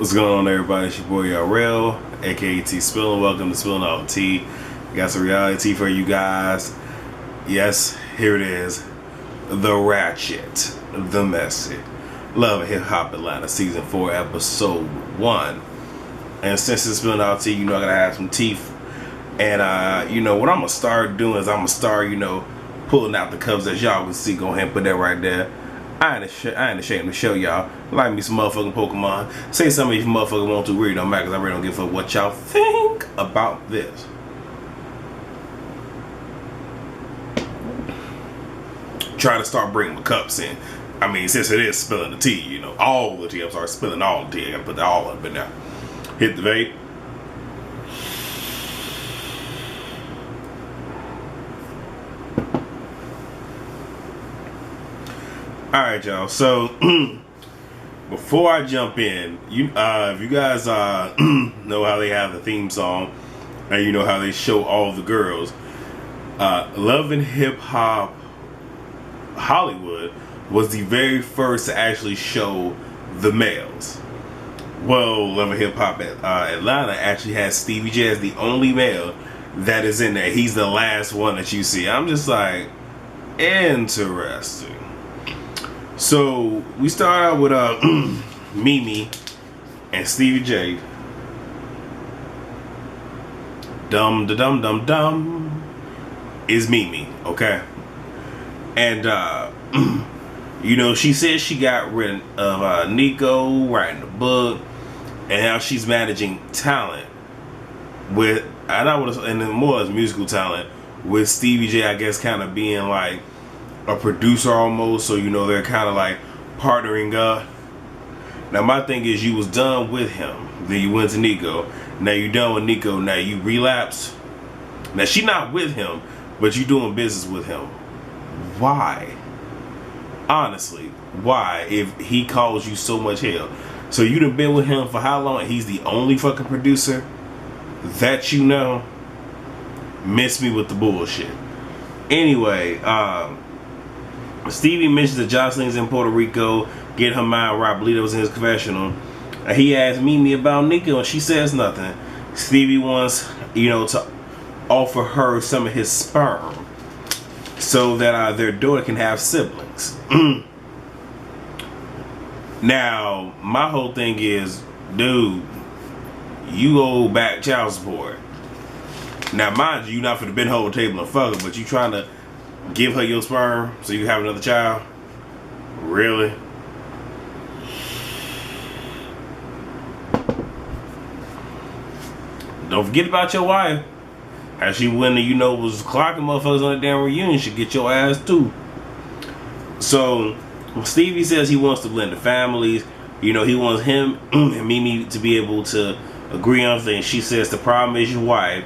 What's going on, everybody? It's your boy Real, aka T Spillin'. Welcome to Spillin' All the Tea. Got some reality for you guys. Yes, here it is. The Ratchet, the Messy, Love and Hip Hop Atlanta, Season 4, Episode 1. And since it's Spillin' All the Tea, you know I gotta have some teeth. And you know what I'm gonna start doing is I'm gonna start, pulling out the cups that y'all can see. Go ahead and put that right there. I ain't ashamed to show y'all. Like me some motherfucking Pokemon. Say something if you motherfucker want to. Really don't matter, because I really don't give a fuck what y'all think about this. Try to start bringing the cups in. I mean, since it is spilling the tea, all the tea. I'm sorry, spilling all the tea. I gotta put that all up in there. Hit the vape. Alright, y'all, so before I jump in, if you guys know how they have the theme song, and you know how they show all the girls, Love and Hip Hop Hollywood was the very first to actually show the males. Well, Love and Hip Hop Atlanta actually has Stevie J as the only male that is in there. He's the last one that you see. I'm just like, interesting. So we start out with Mimi and Stevie J. Dum da dum dum dum is Mimi, okay? And she said she got rid of Nico writing the book, and how she's managing talent with, and then more as musical talent with Stevie J, I guess, kind of being like a producer almost, so they're kind of like partnering up. Now my thing is, you was done with him, then you went to Nico. Now you done with Nico, now you relapsed. Now she not with him, but you doing business with him. Why? Honestly, why? If he calls you so much hell. So you done been with him for how long? He's the only fucking producer that you know? Miss me with the bullshit. Anyway, Stevie mentions that Jocelyn's in Puerto Rico, getting her mind right. I believe it was in his confessional. He asked Mimi about Nico, and she says nothing. Stevie wants, to offer her some of his sperm so that their daughter can have siblings. Now, my whole thing is, dude, you owe back child support. Now, mind you, you're not for the bend whole table and fuck her, but you trying to give her your sperm so you can have another child? Really? Don't forget about your wife. How she went and, was clocking motherfuckers on the damn reunion. Should get your ass too. So, Stevie says he wants to blend the families. He wants him and Mimi to be able to agree on things. She says the problem is your wife.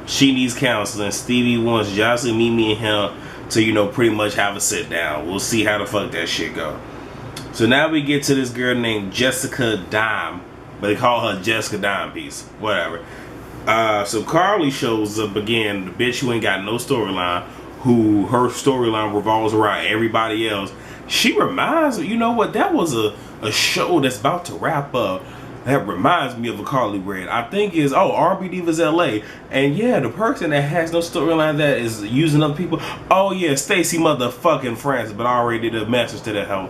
She needs counseling. Stevie wants Jocelyn, Mimi, and him to, pretty much have a sit down. We'll see how the fuck that shit go. So now we get to this girl named Jessica Dime, but they call her Jessica Dime Piece. Whatever. So Carly shows up again, the bitch who ain't got no storyline, who her storyline revolves around everybody else. She reminds me, you know what? That was a show that's about to wrap up. That reminds me of a Carly Red. I think is RB Divas LA. And yeah, the person that has no storyline that is using other people. Oh yeah, Stacey motherfucking Francis, but I already did a message to that hoe.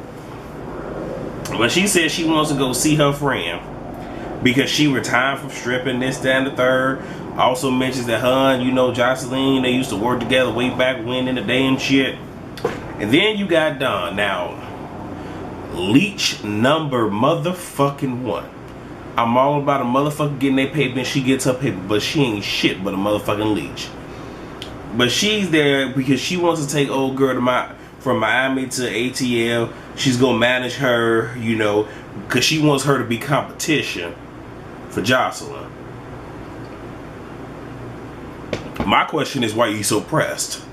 But she said she wants to go see her friend because she retired from stripping, this, that, and the third. Also mentions that her and Jocelyn, they used to work together way back when in the day and shit. And then you got Don. Now, leech number motherfucking 1. I'm all about a motherfucker getting their paper and she gets her paper, but she ain't shit but a motherfucking leech. But she's there because she wants to take old girl from Miami to ATL. She's gonna manage her, because she wants her to be competition for Jocelyn. My question is, why are you so pressed?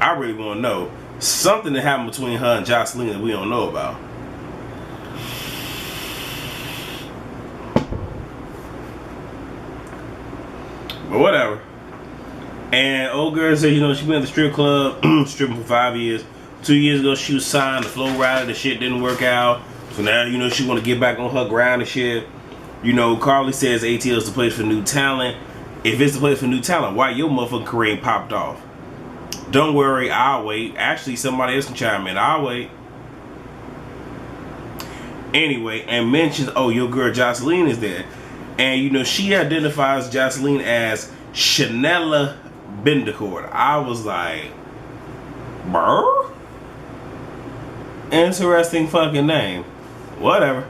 I really want to know. Something that happened between her and Jocelyn that we don't know about. But whatever. And old girl said, she been at the strip club, stripping for 5 years. 2 years ago, she was signed to Flow Rider. The shit didn't work out. So now, you know, she want to get back on her grind and shit. You know, Carly says ATL is the place for new talent. If it's the place for new talent, why your motherfucking career ain't popped off? Don't worry, I'll wait. Actually, somebody else can chime in. I'll wait. Anyway, and mentions, oh, your girl Jocelyn is there. And, you know, she identifies Jocelyn as Chanela Bendecourt. I was like, brr? Interesting fucking name. Whatever.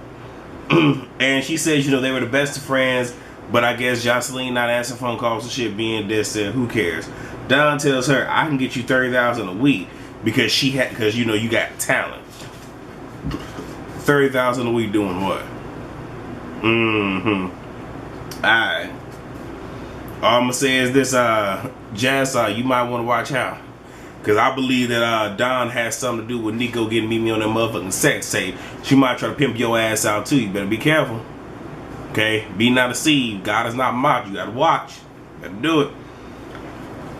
And she says, you know, they were the best of friends, but I guess Jocelyn not answering phone calls and shit, being distant. Who cares? Don tells her, I can get you $30,000 a week because you know you got talent. $30,000 a week doing what? Alright. All I'm gonna say is this, Jazz, you might want to watch out. Because I believe that Don has something to do with Nico getting Mimi on that motherfucking sex tape. She might try to pimp your ass out too. You better be careful. Okay? Be not deceived. God is not mocked. You gotta watch. You gotta do it.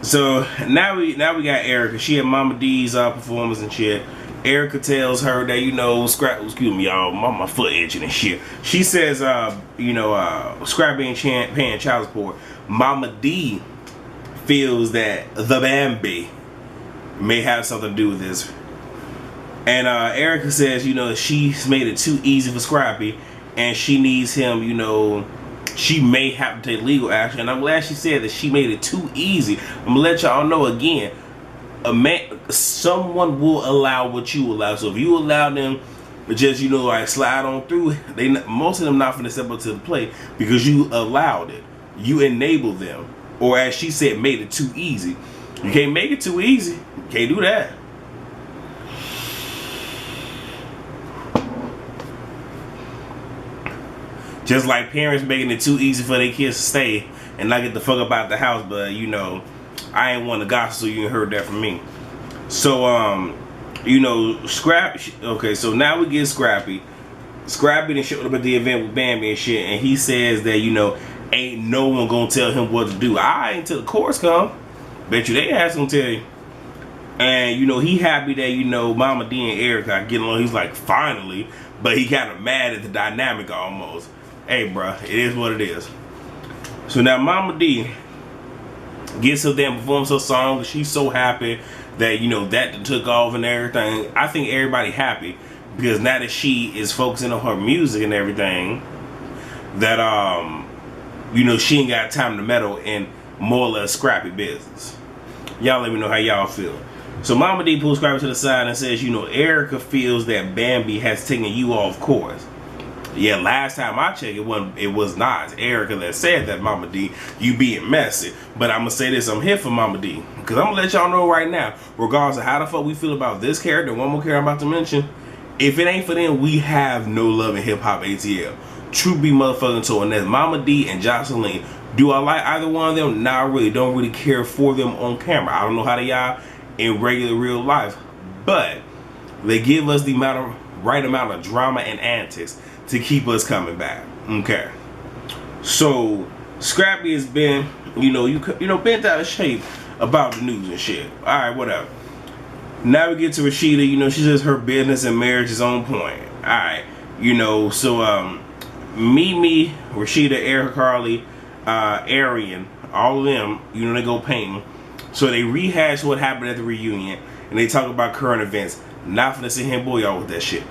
So now we got Erica. She had Mama D's performance and shit. Erica tells her that, you know, excuse me, y'all, my foot itching and shit. She says, you know, Scrappy ain't paying child support. Mama D feels that the Bambi may have something to do with this. And Erica says, you know, she's made it too easy for Scrappy and she needs him, you know, she may have to take legal action. And I'm glad she said that she made it too easy. I'm gonna let y'all know again, someone will allow what you allow. So if you allow them to just, you know, like slide on through, most of them not finna step up to the plate because you allowed it. You enabled them. Or as she said, made it too easy. You can't make it too easy. You can't do that. Just like parents making it too easy for their kids to stay and not get the fuck up out the house, but you know, I ain't want to gossip, so you ain't heard that from me. So, you know, okay, so now we get Scrappy. Scrappy done showed up at the event with Bambi and shit, and he says that, you know, ain't no one gonna tell him what to do. Until the courts come. Bet you they ass gonna tell you. And, you know, he happy that, you know, Mama D and Erica are getting along. He's like, finally. But he kind of mad at the dynamic almost. Hey, bruh, it is what it is. So now Mama D gets up there and performs her song. She's so happy that, you know, that took off and everything. I think everybody happy because now that she is focusing on her music and everything, that, you know, she ain't got time to meddle in more or less Scrappy business. Y'all let me know how y'all feel. So Mama D pulls Scrappy to the side and says, you know, Erica feels that Bambi has taken you off course. Yeah, last time I checked, it was not Erica that said that, Mama D, you being messy. But I'm going to say this, I'm here for Mama D. Because I'm going to let y'all know right now, regardless of how the fuck we feel about this character, one more character I'm about to mention, if it ain't for them, we have no love in hip-hop ATL. True be motherfucking told. And that's Mama D and Jocelyn. Do I like either one of them? Nah, I really don't really care for them on camera. I don't know how they are in regular real life. But they give us the right amount of drama and antics to keep us coming back. Okay. So Scrappy has been, you know, bent out of shape about the news and shit. Alright, whatever. Now we get to Rashida. You know, she says her business and marriage is on point. Alright. You know, so Mimi, Rashida, Erica, Carly, Arian, all of them, you know, they go painting. So they rehash what happened at the reunion and they talk about current events. Not finna sit here and boy y'all with that shit.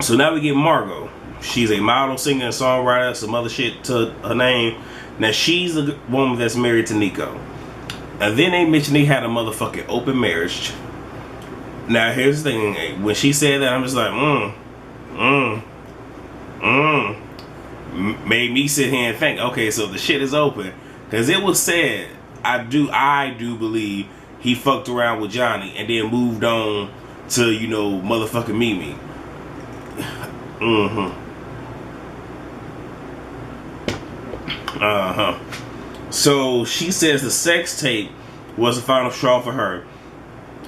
So now we get Margot. She's a model, singer, and songwriter, some other shit to her name. Now she's the woman that's married to Nico. And then they mentioned they had a motherfucking open marriage. Now here's the thing, when she said that, I'm just like, made me sit here and think, okay, so the shit is open. Because it was said, I do believe he fucked around with Johnny and then moved on to, you know, motherfucking Mimi. So she says the sex tape was the final straw for her.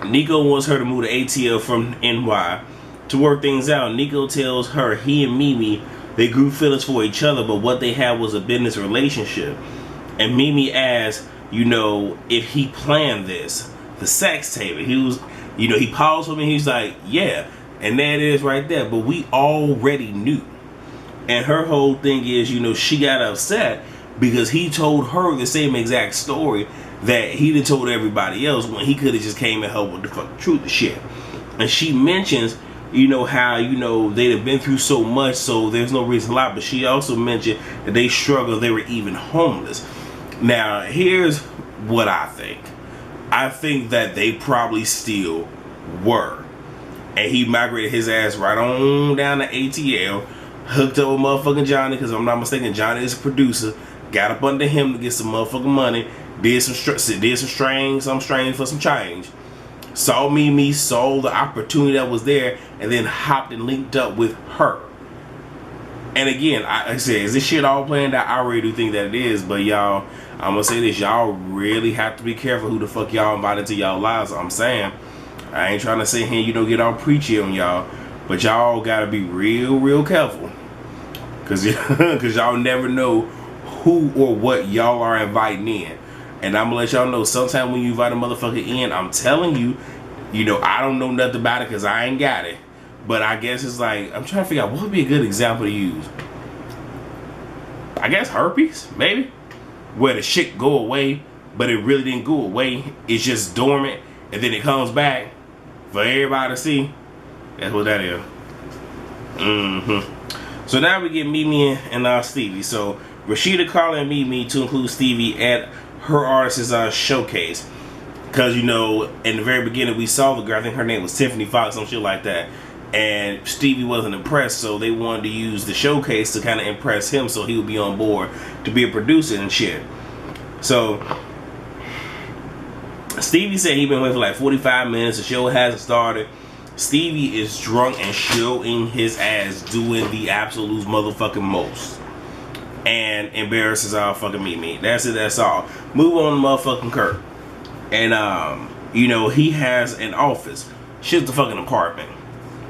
Nico wants her to move to ATL from NY to work things out. Nico tells her he and Mimi, they grew feelings for each other, but what they had was a business relationship. And Mimi asks, you know, if he planned this, the sex tape. He was, you know, he paused for me. He's like, yeah. And that is right there. But we already knew. And her whole thing is, you know, she got upset because he told her the same exact story that he done told everybody else when he could have just came and helped with the fucking truth of shit. And she mentions, you know, how, you know, they'd have been through so much, so there's no reason to lie. But she also mentioned that they struggled, they were even homeless. Now, here's what I think. I think that they probably still were. And he migrated his ass right on down to ATL, hooked up with motherfucking Johnny, because I'm not mistaken, Johnny is a producer, got up under him to get some motherfucking money, did some strings for some change. Saw Mimi, saw the opportunity that was there, and then hopped and linked up with her. And again, I said, is this shit all planned out? I really do think that it is, but y'all, I'm gonna say this, y'all really have to be careful who the fuck y'all invited to y'all lives. I'm saying, I ain't trying to sit here, you know, get all preachy on y'all, but y'all gotta be real careful, cause y'all never know who or what y'all are inviting in. And I'm gonna let y'all know, sometime when you invite a motherfucker in, I'm telling you, you know, I don't know nothing about it because I ain't got it. But I guess it's like, I'm trying to figure out what would be a good example to use. I guess herpes, maybe? Where the shit go away, but it really didn't go away. It's just dormant, and then it comes back for everybody to see. That's what that is. So now we get Mimi and Stevie. So Rashida calling Mimi to include Stevie at her artist's showcase, because, you know, in the very beginning we saw the girl, I think her name was Tiffany Fox, some shit like that, and Stevie wasn't impressed, so they wanted to use the showcase to kind of impress him so he would be on board to be a producer and shit. So Stevie said he been waiting for like 45 minutes, the show hasn't started. Stevie is drunk and showing his ass doing the absolute motherfucking most, and embarrasses our fucking Mimi. That's it, that's all. Move on to motherfucking Kirk. And you know, he has an office, shit's the fucking apartment,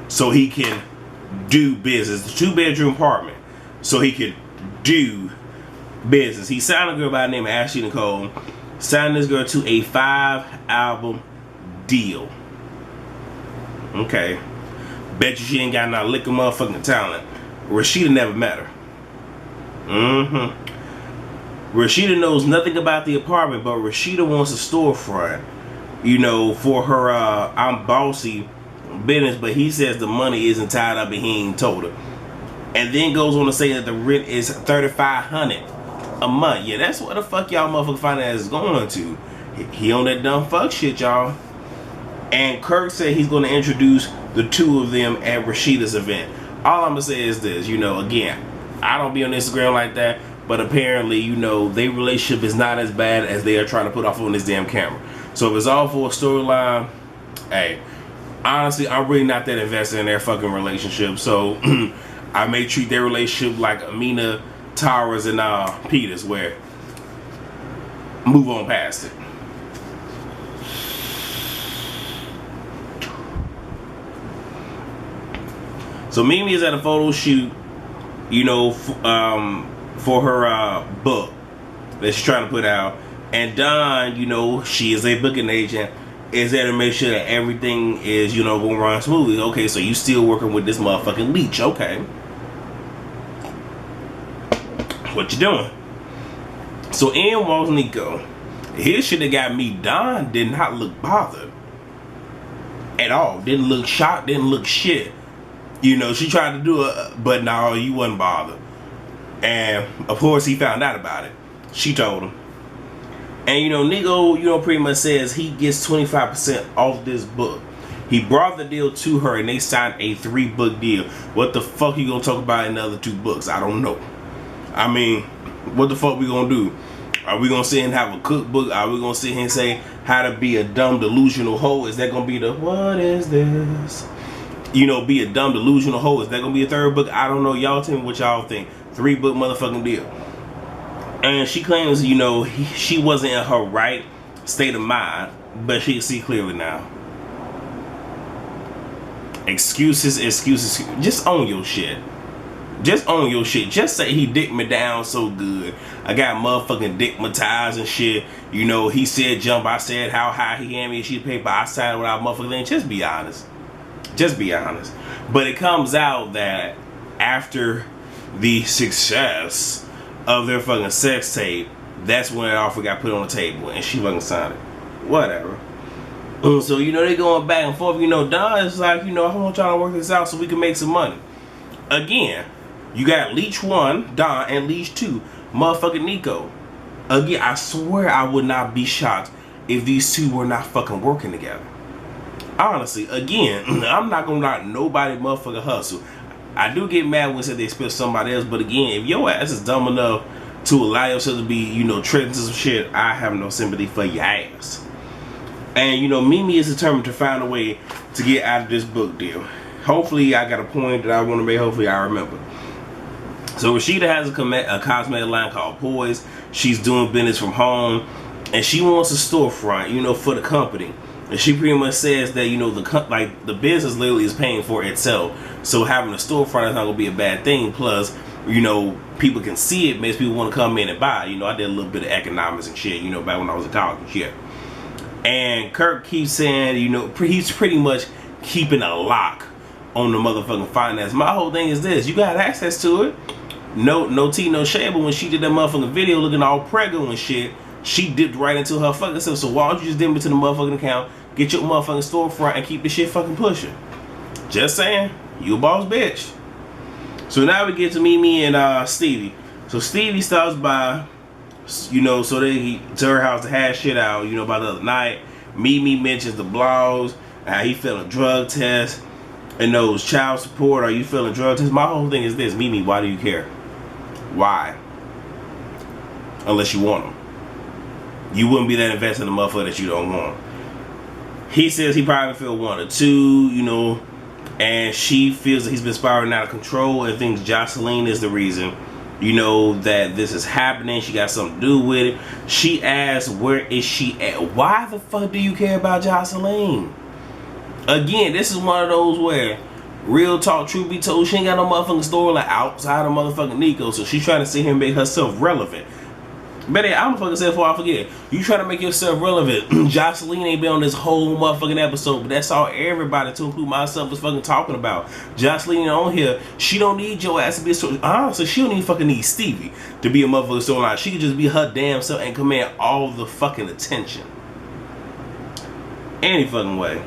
so he can do business. The 2-bedroom apartment, so he can do business. He signed a girl by the name of Ashley Nicole, signed this girl to a 5-album deal. Okay, bet you she ain't got no lick of motherfucking talent. Rashida never met her. Rashida knows nothing about the apartment, but Rashida wants a storefront, you know, for her I'm bossy business, but he says the money isn't tied up and he ain't told her. And then goes on to say that the rent is $3,500 a month. Yeah, that's what the fuck y'all motherfucking finance is going to. He on that dumb fuck shit, y'all. And Kirk said he's going to introduce the two of them at Rashida's event. All I'm going to say is this, you know, again, I don't be on Instagram like that, but apparently, you know, their relationship is not as bad as they are trying to put off on this damn camera. So if it's all for a storyline, hey, honestly, I'm really not that invested in their fucking relationship. So I may treat their relationship like Amina Towers and Peters, where move on past it. So Mimi is at a photo shoot, you know, for her book that she's trying to put out. And Dawn, you know, she is a booking agent, is there to make sure that everything is, you know, going to run smoothly. Okay, so you still working with this motherfucking leech. Okay. What you doing? So in walks Nico. His shit that got me, Dawn did not look bothered at all. Didn't look shocked, didn't look shit. You know, she tried to do it, but no, you wasn't bothered. And of course he found out about it. She told him. And you know, Nico, you know, pretty much says he gets 25% off this book. He brought the deal to her and they signed a 3-book deal. What the fuck you gonna talk about in the other 2 books? I don't know. I mean, what the fuck we gonna do? Are we gonna sit and have a cookbook? Are we gonna sit here and say how to be a dumb delusional hoe? Is that gonna be the what is this? You know, be a dumb delusional hoe. Is that gonna be a 3rd book? I don't know. Y'all tell me what y'all think. 3-book motherfucking deal. And she claims, you know, she wasn't in her right state of mind, but she can see clearly now. Excuses. Just own your shit. Just own your shit. Just say he dicked me down so good. I got motherfucking dickmatized and shit. You know, he said jump. I said how high he handed me a sheet of paper. I signed without motherfucking thing. Just be honest. Just be honest. But it comes out that after the success of their fucking sex tape, that's when the offer got put on the table and she fucking signed it. Whatever. So, you know, they going back and forth. You know, Don is like, you know, I want y'all to work this out so we can make some money. Again, you got Leech 1, Don, and Leech 2, motherfucking Nico. Again, I swear I would not be shocked if these two were not fucking working together. Honestly, again, I'm not gonna knock nobody motherfucking hustle. I do get mad when they say they expect somebody else, but again, if your ass is dumb enough to allow yourself to be, you know, tricked into some shit, I have no sympathy for your ass. And, you know, Mimi is determined to find a way to get out of this book deal. Hopefully, I got a point that I want to make. Hopefully, I remember. So, Rashida has a cosmetic line called Poise. She's doing business from home. And she wants a storefront, you know, for the company. And she pretty much says that, you know, the business literally is paying for itself. So, having a storefront is not going to be a bad thing. Plus, you know, people can see it, makes people want to come in and buy. You know, I did a little bit of economics and shit, you know, back when I was in college and shit. And Kirk keeps saying, you know, he's pretty much keeping a lock on the motherfucking finance. My whole thing is this: you got access to it. No tea, no shade. But when she did that motherfucking video looking all preggo and shit, she dipped right into her fucking self. So why don't you just dip into the motherfucking account, get your motherfucking storefront, and keep the shit fucking pushing? Just saying, you a boss bitch. So now we get to Mimi and Stevie. So Stevie stops by, you know, so they to her house to hash shit out, you know, by the other night. Mimi mentions the blogs, how he failing drug tests, and those child support. Are you failing drug tests? My whole thing is this: Mimi, why do you care? Why? Unless you want them. You wouldn't be that invested in a motherfucker that you don't want. He says he probably feel 1 or 2, you know, and she feels that he's been spiraling out of control and thinks Jocelyn is the reason, you know, that this is happening. She got something to do with it. She asks, where is she at? Why the fuck do you care about Jocelyn? Again, this is one of those where, real talk, truth be told, she ain't got no motherfucking story like outside of motherfucking Nico, so she's trying to sit here and make herself relevant. Better, I'm fucking saying before I forget. You try to make yourself relevant. Jocelyn ain't been on this whole motherfucking episode, but that's all everybody, to include myself, is fucking talking about. Jocelyn on here, she don't need your ass to be a story. Honestly, she don't even fucking need Stevie to be a motherfucking storyline. She could just be her damn self and command all the fucking attention. Any fucking way.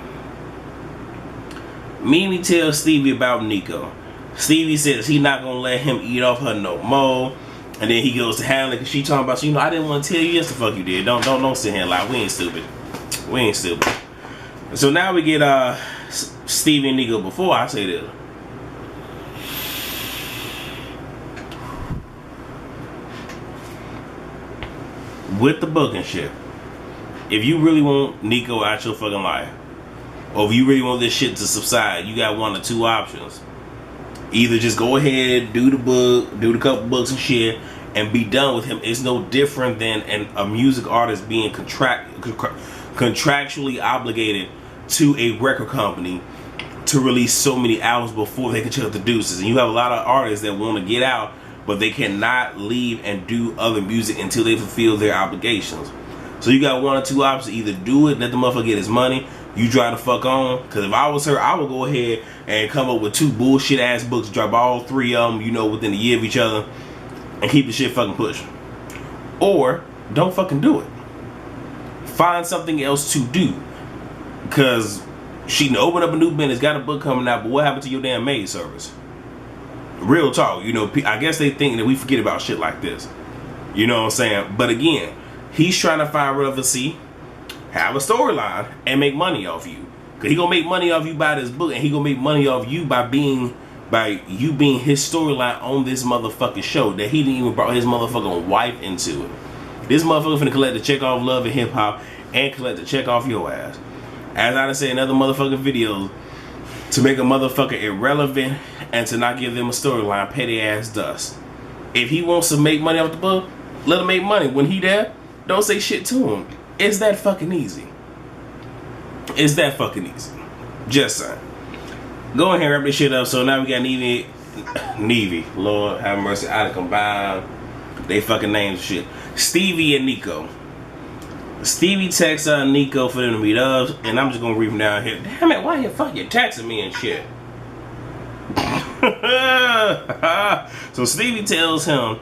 Mimi tells Stevie about Nico. Stevie says he not gonna let him eat off her no more. And then he goes to Hamlet because she talking about, so, you know, I didn't want to tell you yes the fuck you did. Don't sit here and lie. We ain't stupid. We ain't stupid. So now we get Stevie and Nico. Before I say this, with the book and shit, if you really want Nico out your fucking life, or if you really want this shit to subside, you got 1 or 2 options. Either just go ahead, do the book, do the couple books and shit, and be done with him. It's no different than a music artist being contractually obligated to a record company to release so many albums before they can check the deuces. And you have a lot of artists that want to get out, but they cannot leave and do other music until they fulfill their obligations. So you got 1 or 2 options. Either do it, let the motherfucker get his money, you try to fuck on. Because if I was her, I would go ahead and come up with 2 bullshit ass books, drop all 3 of them, you know, within a year of each other, and keep the shit fucking pushing. Or don't fucking do it. Find something else to do. Because she can open up a new business, got a book coming out, but what happened to your damn maid service? Real talk, you know, I guess they think that we forget about shit like this. You know what I'm saying? But again, he's trying to find relevancy, have a storyline, and make money off you. Cause he gonna make money off you by this book, and he gonna make money off you by you being his storyline on this motherfucking show that he didn't even brought his motherfucking wife into it. This motherfucker finna collect the check off Love and Hip Hop and collect the check off your ass. As I done said in other motherfucking videos, to make a motherfucker irrelevant and to not give them a storyline, pay their ass dust. If he wants to make money off the book, let him make money. When he there, don't say shit to him. It's that fucking easy. It's that fucking easy. Just saying. Go ahead and wrap this shit up. So now we got Neve. Lord have mercy. I done combined they fucking names and shit. Stevie and Nico. Stevie texts Nico for them to meet up, and I'm just gonna read from down here. Damn it, why you fucking texting me and shit? So Stevie tells him,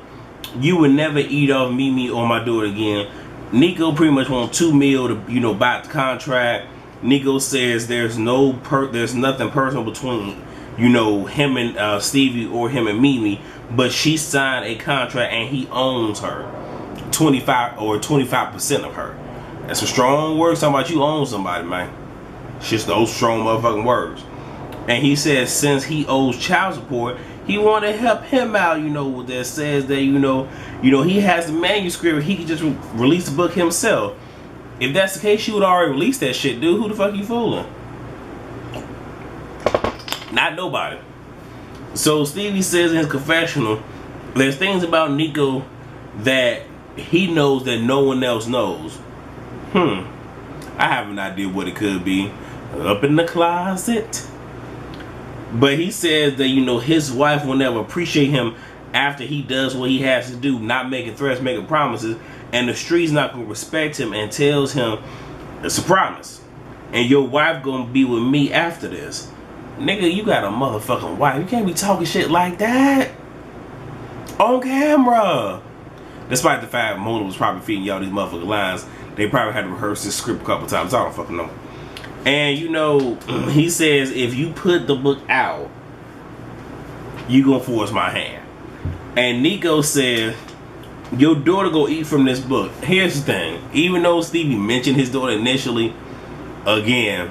"You would never eat off Mimi or my daughter again." Nico pretty much wants $2 million to, you know, buy the contract. Nico says there's nothing personal between, you know, him and Stevie or him and Mimi, but she signed a contract and he owns her 25% of her. That's some strong words talking about you own somebody, man. It's just those strong motherfucking words. And he says since he owes child support, he want to help him out, you know, that says that, you know, he has the manuscript, he could just release the book himself. If that's the case, you would already release that shit, dude. Who the fuck you fooling? Not nobody. So Stevie says in his confessional, there's things about Nico that he knows that no one else knows. I have an idea what it could be. Up in the closet. But he says that, you know, his wife will never appreciate him after he does what he has to do, not making threats, making promises, and the street's not gonna respect him and tells him it's a promise. And your wife gonna be with me after this. Nigga, you got a motherfucking wife. You can't be talking shit like that on camera. Despite the fact Mona was probably feeding y'all these motherfucking lines, they probably had to rehearse this script a couple times. I don't fucking know. And you know, he says if you put the book out, you gonna force my hand. And Nico said, your daughter go eat from this book. Here's the thing. Even though Stevie mentioned his daughter initially, again,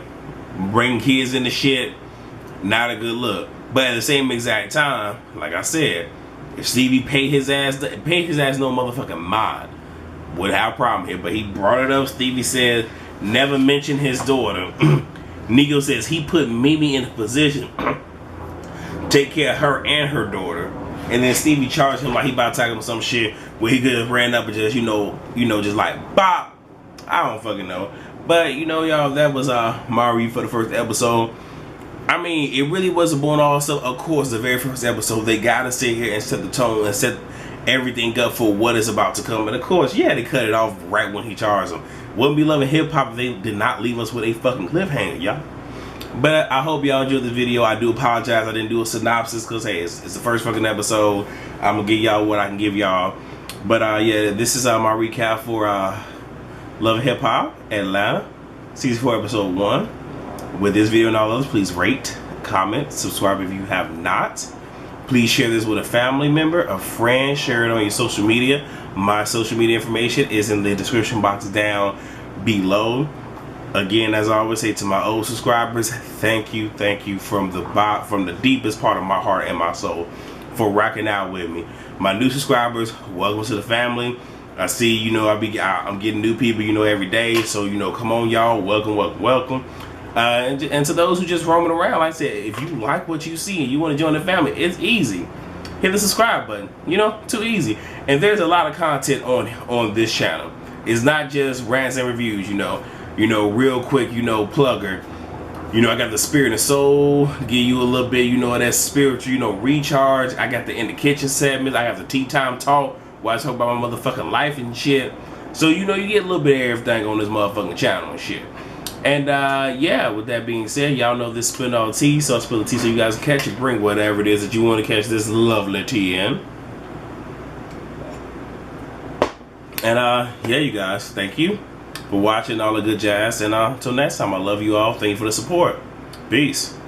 bring kids into shit, not a good look. But at the same exact time, like I said, if Stevie paid his ass no motherfucking mind, would have a problem here. But he brought it up. Stevie said, never mention his daughter. Nico says he put Mimi in a position to take care of her and her daughter. And then Stevie charged him like he about to tackle him some shit where he could have ran up and just, you know, just like bop. I don't fucking know. But you know, y'all, that was my review for the first episode. I mean, it really wasn't born all stuff. Of course, the very first episode, they gotta sit here and set the tone and set everything up for what is about to come. And of course, yeah, they cut it off right when he charged them. Wouldn't be loving hip hop if they did not leave us with a fucking cliffhanger, y'all. But I hope y'all enjoyed the video. I do apologize I didn't do a synopsis because, hey, it's the first fucking episode. I'm going to give y'all what I can give y'all. But, yeah, this is my recap for Love and Hip Hop Atlanta, Season 4, Episode 1. With this video and all others, please rate, comment, subscribe if you have not. Please share this with a family member, a friend. Share it on your social media. My social media information is in the description box down below. Again, as I always say to my old subscribers, thank you from the deepest part of my heart and my soul for rocking out with me. My new subscribers, welcome to the family. I see, you know, I'm getting new people, you know, every day. So, you know, come on, y'all, welcome. And to those who just roaming around, like I said, if you like what you see and you want to join the family, it's easy. Hit the subscribe button. You know, too easy. And there's a lot of content on this channel. It's not just rants and reviews, you know, real quick, you know, plugger. You know, I got the Spirit and Soul, give you a little bit, you know, that spiritual, you know, recharge. I got the In the Kitchen segment. I got the Tea Time Talk, where I talk about my motherfucking life and shit. So, you know, you get a little bit of everything on this motherfucking channel and shit. And, yeah, with that being said, y'all know this Spin All Tea, so I spill the tea so you guys can catch it. Bring whatever it is that you want to catch this lovely tea in. And, yeah, you guys, thank you for watching all the good jazz. And, until next time, I love you all. Thank you for the support. Peace.